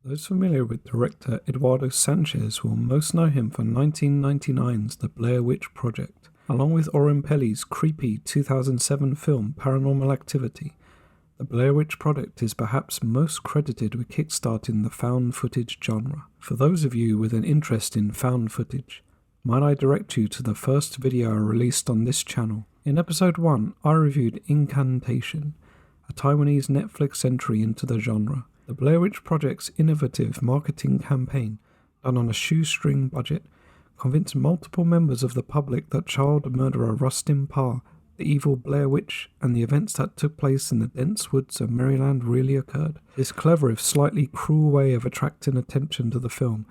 Those familiar with director Eduardo Sanchez will most know him for 1999's The Blair Witch Project, along with Oren Peli's creepy 2007 film Paranormal Activity. The Blair Witch Project is perhaps most credited with kickstarting the found footage genre. For those of you with an interest in found footage, might I direct you to the first video I released on this channel. In episode 1, I reviewed Incantation, a Taiwanese Netflix entry into the genre. The Blair Witch Project's innovative marketing campaign, done on a shoestring budget, convinced multiple members of the public that child murderer Rustin Parr, the evil Blair Witch, and the events that took place in the dense woods of Maryland really occurred. This clever if slightly cruel way of attracting attention to the film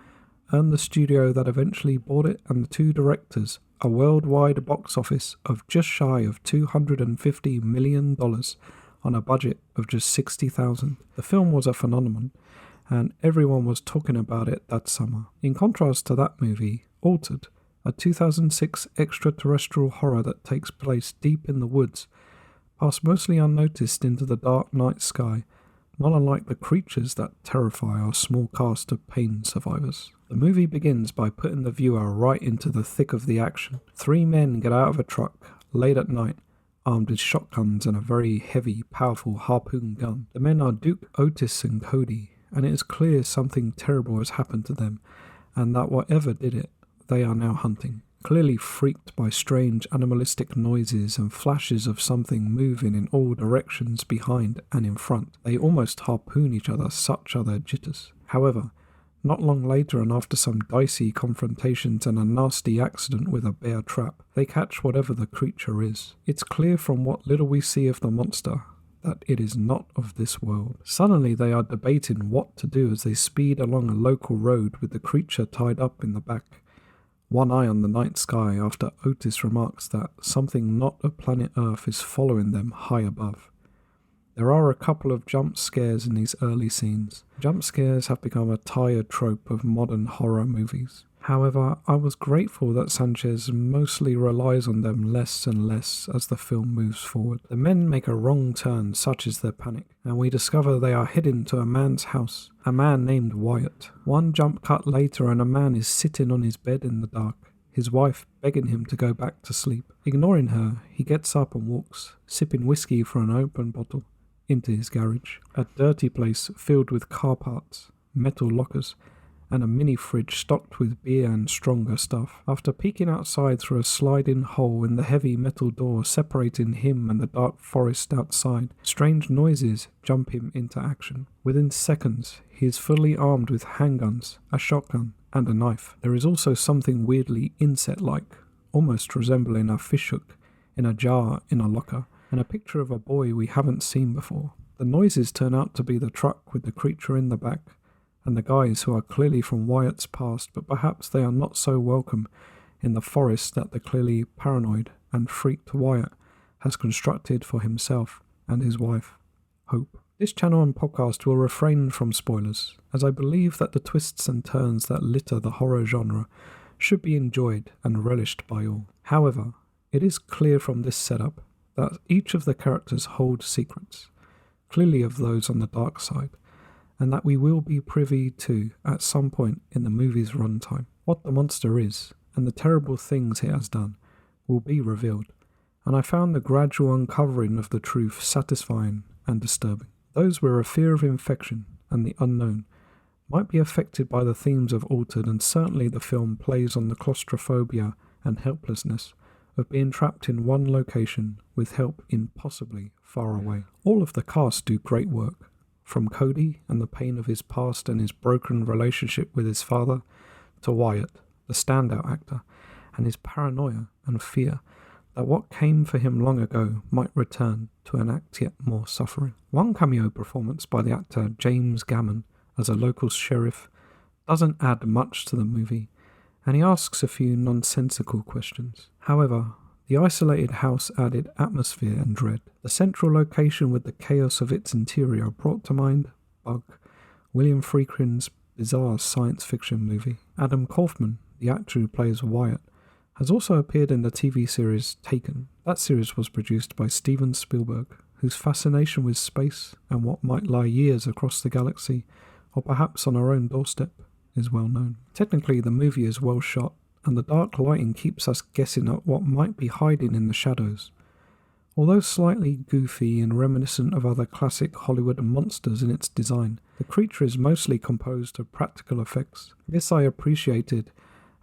earned the studio that eventually bought it and the two directors a worldwide box office of just shy of $250 million on a budget of just $60,000. The film was a phenomenon, and everyone was talking about it that summer. In contrast to that movie, Altered, a 2006 extraterrestrial horror that takes place deep in the woods, passed mostly unnoticed into the dark night sky, not unlike the creatures that terrify our small cast of pain survivors. The movie begins by putting the viewer right into the thick of the action. Three men get out of a truck late at night, armed with shotguns and a very heavy, powerful harpoon gun. The men are Duke, Otis and Cody, and it is clear something terrible has happened to them, and that whatever did it, they are now hunting. Clearly freaked by strange animalistic noises and flashes of something moving in all directions behind and in front, they almost harpoon each other, such are their jitters. However, not long later, and after some dicey confrontations and a nasty accident with a bear trap, they catch whatever the creature is. It's clear from what little we see of the monster that it is not of this world. Suddenly they are debating what to do as they speed along a local road with the creature tied up in the back, one eye on the night sky after Otis remarks that something not of planet Earth is following them high above. There are a couple of jump scares in these early scenes. Jump scares have become a tired trope of modern horror movies. However, I was grateful that Sanchez mostly relies on them less and less as the film moves forward. The men make a wrong turn, such is their panic, and we discover they are heading to a man's house, a man named Wyatt. One jump cut later and a man is sitting on his bed in the dark, his wife begging him to go back to sleep. Ignoring her, he gets up and walks, sipping whiskey from an open bottle, into his garage. A dirty place filled with car parts, metal lockers, and a mini fridge stocked with beer and stronger stuff. After peeking outside through a sliding hole in the heavy metal door separating him and the dark forest outside, strange noises jump him into action. Within seconds, he is fully armed with handguns, a shotgun, and a knife. There is also something weirdly insect-like, almost resembling a fishhook, in a jar in a locker, and a picture of a boy we haven't seen before. The noises turn out to be the truck with the creature in the back, and the guys who are clearly from Wyatt's past, but perhaps they are not so welcome in the forest that the clearly paranoid and freaked Wyatt has constructed for himself and his wife, Hope. This channel and podcast will refrain from spoilers, as I believe that the twists and turns that litter the horror genre should be enjoyed and relished by all. However, it is clear from this setup that each of the characters hold secrets, clearly of those on the dark side, and that we will be privy to at some point in the movie's runtime. What the monster is, and the terrible things it has done, will be revealed, and I found the gradual uncovering of the truth satisfying and disturbing. Those with a fear of infection and the unknown might be affected by the themes of Altered, and certainly the film plays on the claustrophobia and helplessness of being trapped in one location with help impossibly far away. All of the cast do great work, from Cody and the pain of his past and his broken relationship with his father, to Wyatt, the standout actor, and his paranoia and fear that what came for him long ago might return to enact yet more suffering. One cameo performance by the actor James Gammon as a local sheriff doesn't add much to the movie, and he asks a few nonsensical questions. However, the isolated house added atmosphere and dread. The central location with the chaos of its interior brought to mind Bug, William Friedkin's bizarre science fiction movie. Adam Kaufman, the actor who plays Wyatt, has also appeared in the TV series Taken. That series was produced by Steven Spielberg, whose fascination with space and what might lie years across the galaxy, or perhaps on our own doorstep, is well known. Technically, the movie is well shot, and the dark lighting keeps us guessing at what might be hiding in the shadows. Although slightly goofy and reminiscent of other classic Hollywood monsters in its design, the creature is mostly composed of practical effects. This I appreciated,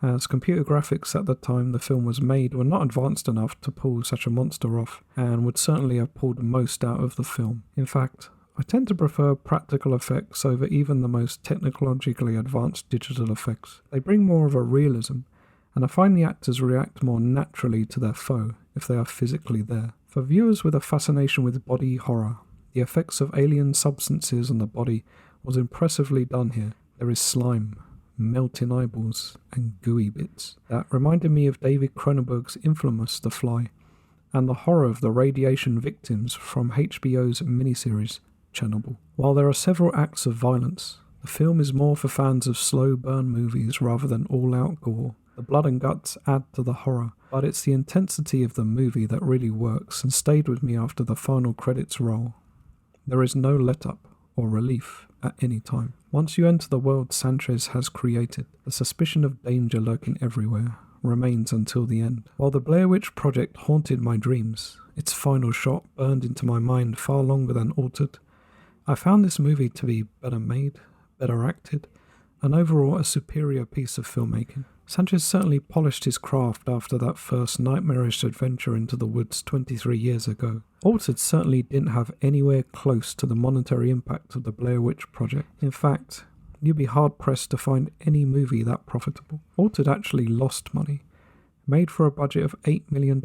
as computer graphics at the time the film was made were not advanced enough to pull such a monster off, and would certainly have pulled most out of the film. In fact, I tend to prefer practical effects over even the most technologically advanced digital effects. They bring more of a realism, and I find the actors react more naturally to their foe if they are physically there. For viewers with a fascination with body horror, the effects of alien substances on the body was impressively done here. There is slime, melting eyeballs, and gooey bits. That reminded me of David Cronenberg's infamous The Fly, and the horror of the radiation victims from HBO's miniseries Chernobyl. While there are several acts of violence, the film is more for fans of slow burn movies rather than all-out gore. The blood and guts add to the horror, but it's the intensity of the movie that really works and stayed with me after the final credits roll. There is no let-up or relief at any time. Once you enter the world Sanchez has created, the suspicion of danger lurking everywhere remains until the end. While the Blair Witch Project haunted my dreams, its final shot burned into my mind far longer than Altered, I found this movie to be better made, better acted, and overall a superior piece of filmmaking. Sanchez certainly polished his craft after that first nightmarish adventure into the woods 23 years ago. Altered certainly didn't have anywhere close to the monetary impact of the Blair Witch Project. In fact, you'd be hard-pressed to find any movie that profitable. Altered actually lost money. Made for a budget of $8 million,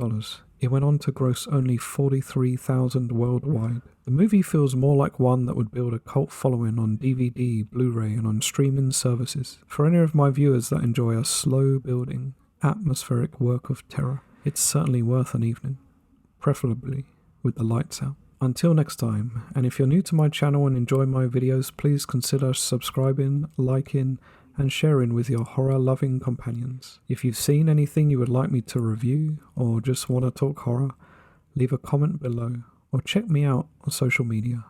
it went on to gross only $43,000 worldwide. The movie feels more like one that would build a cult following on DVD, Blu-ray, and on streaming services. For any of my viewers that enjoy a slow-building, atmospheric work of terror, it's certainly worth an evening, preferably with the lights out. Until next time, and if you're new to my channel and enjoy my videos, please consider subscribing, liking, and sharing with your horror-loving companions. If you've seen anything you would like me to review, or just want to talk horror, leave a comment below, or check me out on social media.